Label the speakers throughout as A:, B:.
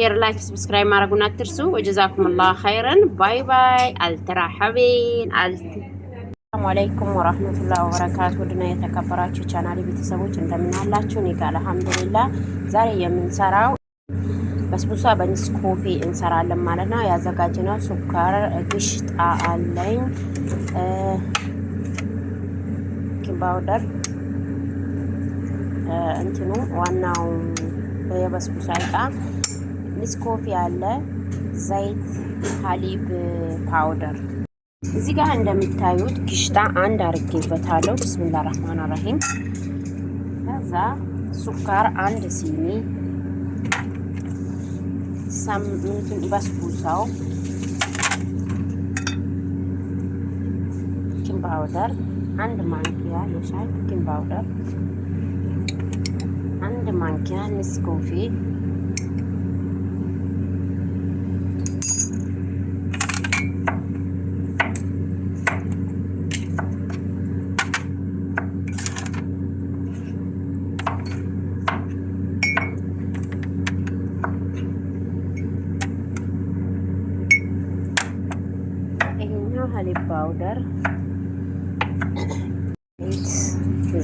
A: ሼር ላይክ ሰብስክራይብ ማድረጉን አትርሱ። ወጀዛኩሙላሁ ኸይረን። ባይ ባይ። አልተራሐቤን ሰላሙ አለይኩም ወራህመቱላሂ ወበረካቱ። ወድና የተከበራችሁ ቻናሌ ቤተሰቦች እንደምን አላችሁ? እኔ ጋር አልሐምዱሊላህ። ዛሬ የምንሰራው በስቡሳ በኔስኮፊ እንሰራለን ማለት ነው። ያዘጋጀነው ሱካር ግሽጣ አለኝ፣ ኪምባውደር እንትኑ ዋናው የበስቡሳ እቃ ኔስኮፊ አለ፣ ዘይት፣ ሀሊብ ፓውደር። እዚህ ጋር እንደምታዩት ግሽጣ አንድ አርጌበታለሁ። ቢስሚላህ ረህማን ረሂም። ከዛ ሱካር አንድ ሲኒ፣ ሳምንቱን በስቡሳው፣ ቤኪንግ ፓውደር አንድ ማንኪያ የሻይ ቤኪንግ ፓውደር፣ አንድ ማንኪያ ኔስኮፊ፣ ሀሊብ ፓውደር፣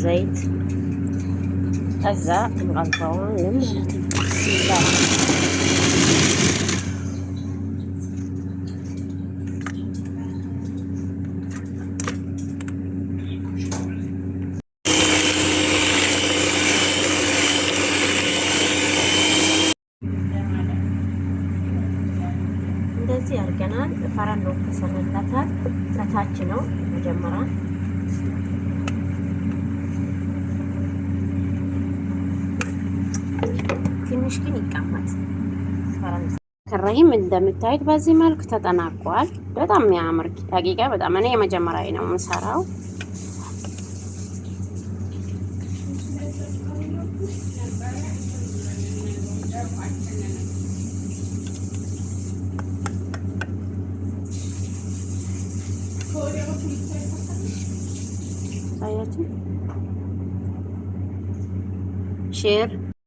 A: ዘይት ከዛ እንቀልጠዋለን ማለት ነው። እንደዚህ አድርገናል። ፈረንዶ ተሰነለታል። ከታች ነው መጀመሪያ ትንሽ ግን ይቀመጥ። ከረሂም እንደምታዩት በዚህ መልክ ተጠናቋል። በጣም የሚያምር ዳቂቃ። በጣም እኔ የመጀመሪያ ነው የምሰራው።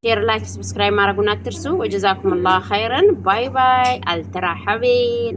A: ሼር ላይክ ሰብስክራይብ ማድረጉን አትርሱ። ወጀዛኩሙላሁ ኸይረን። ባይ ባይ። አልተራሐቤን